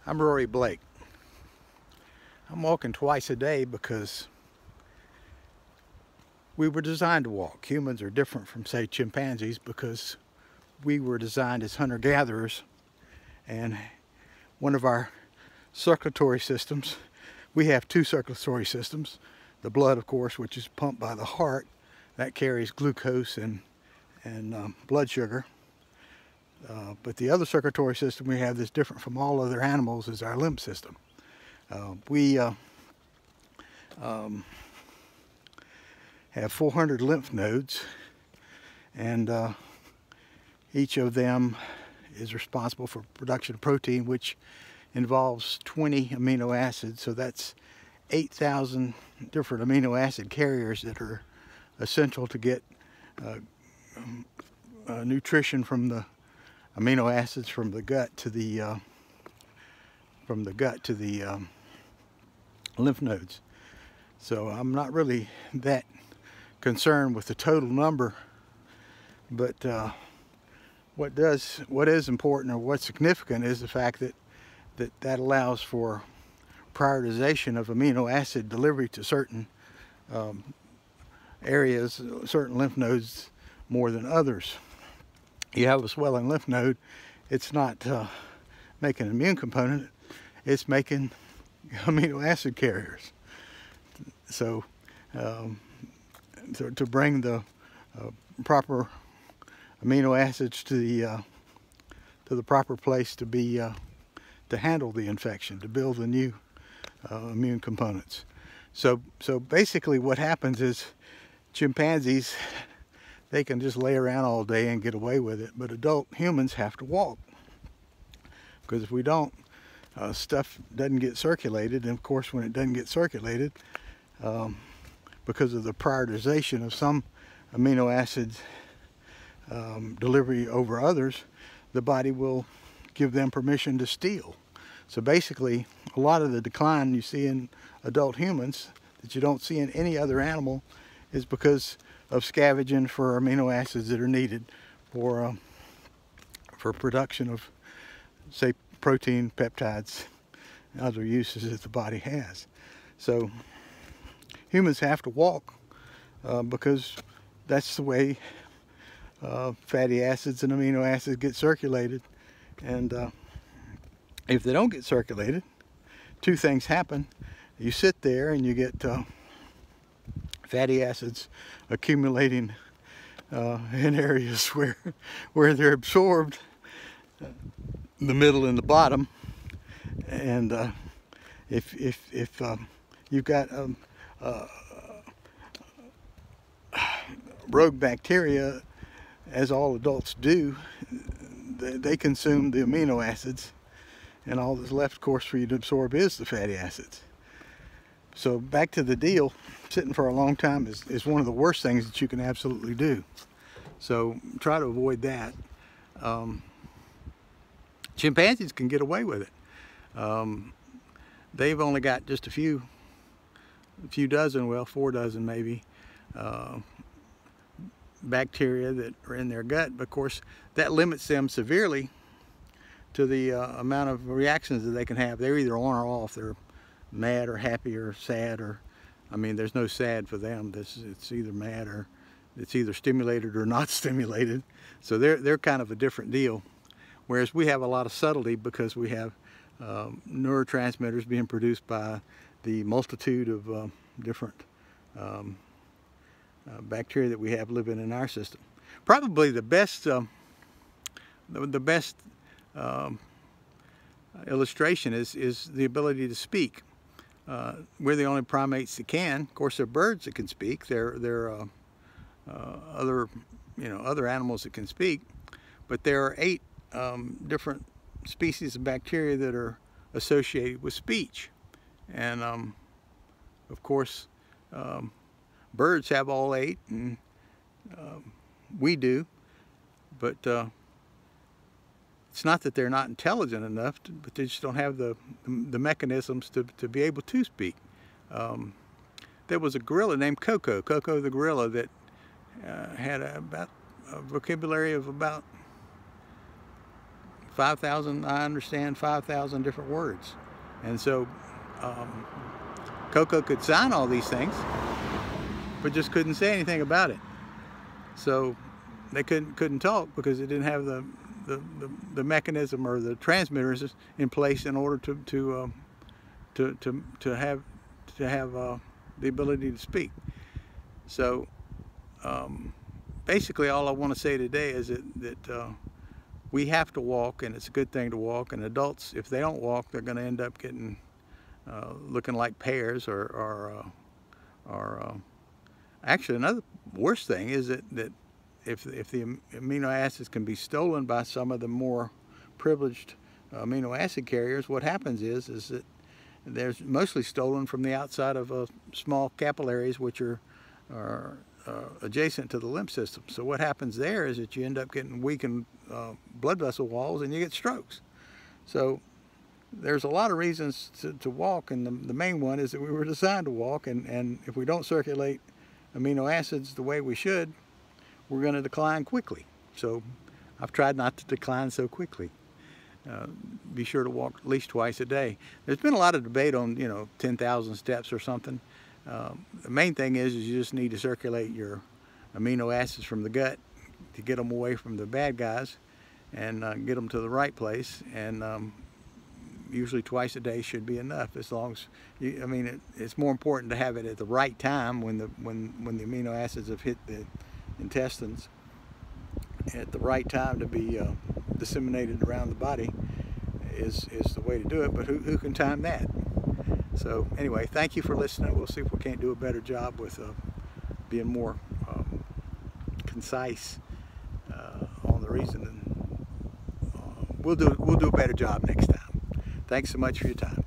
I'm Rory Blake. I'm walking twice a day because we were designed to walk. Humans are different from, say, chimpanzees because we were designed as hunter-gatherers, and one of our circulatory systems, we have two circulatory systems. The blood, of course, which is pumped by the heart, that carries glucose and blood sugar. But the other circulatory system we have that's different from all other animals is our lymph system. We have 400 lymph nodes, and each of them is responsible for production of protein, which involves 20 amino acids. So that's 8,000 different amino acid carriers that are essential to get nutrition from the amino acids from the gut to the lymph nodes. So I'm not really that concerned with the total number, but what is important, or what's significant, is the fact that allows for prioritization of amino acid delivery to certain areas, certain lymph nodes more than others. You have a swelling lymph node, it's not making an immune component, it's making amino acid carriers. So to bring the proper amino acids to the proper place to handle the infection, to build the new immune components. So basically what happens is chimpanzees, they can just lay around all day and get away with it, but adult humans have to walk, because if we don't, stuff doesn't get circulated. And of course, when it doesn't get circulated, because of the prioritization of some amino acids delivery over others, the body will give them permission to steal. So basically, a lot of the decline you see in adult humans that you don't see in any other animal is because of scavenging for amino acids that are needed for production of, say, protein, peptides, and other uses that the body has. So humans have to walk because that's the way fatty acids and amino acids get circulated. And if they don't get circulated, two things happen. You sit there and you get fatty acids accumulating in areas where they're absorbed, the middle and the bottom. And if you've got rogue bacteria, as all adults do, they consume the amino acids, and all that's left, of course, for you to absorb is the fatty acids. So back to the deal, sitting for a long time is one of the worst things that you can absolutely do. So try to avoid that. Chimpanzees can get away with it. They've only got just a few dozen, well, 4 dozen maybe, bacteria that are in their gut. But of course, that limits them severely to the amount of reactions that they can have. They're either on or off. They're mad or happy or sad, or, I mean, there's no sad for them. It's either mad, or it's either stimulated or not stimulated. So they're kind of a different deal. Whereas we have a lot of subtlety because we have neurotransmitters being produced by the multitude of different bacteria that we have living in our system. Probably the best illustration is the ability to speak. We're the only primates that can. Of course, there are birds that can speak. There are other animals that can speak, but there are 8 different species of bacteria that are associated with speech. And of course, birds have all 8, and we do, but it's not that they're not intelligent enough, but they just don't have the mechanisms to be able to speak. There was a gorilla named Coco the gorilla, that had a vocabulary of about 5,000, I understand 5,000 different words. And so Coco could sign all these things, but just couldn't say anything about it. So they couldn't talk because it didn't have the mechanism or the transmitters in place in order to have the ability to speak. So basically, all I want to say today is that we have to walk, and it's a good thing to walk. And adults, if they don't walk, they're going to end up getting looking like pears, or actually another worse thing is that if the amino acids can be stolen by some of the more privileged amino acid carriers, what happens is that they're mostly stolen from the outside of small capillaries, which are adjacent to the lymph system. So what happens there is that you end up getting weakened blood vessel walls, and you get strokes. So there's a lot of reasons to walk, and the main one is that we were designed to walk, and if we don't circulate amino acids the way we should, we're going to decline quickly. So I've tried not to decline so quickly. Be sure to walk at least twice a day. There's been a lot of debate on, 10,000 steps or something. The main thing is you just need to circulate your amino acids from the gut to get them away from the bad guys and get them to the right place. And usually twice a day should be enough, as long as it's more important to have it at the right time when the amino acids have hit the intestines at the right time to be disseminated around the body is the way to do it. But who can time that? So anyway, thank you for listening. We'll see if we can't do a better job with being more concise on the reason, and we'll do a better job next time. Thanks so much for your time.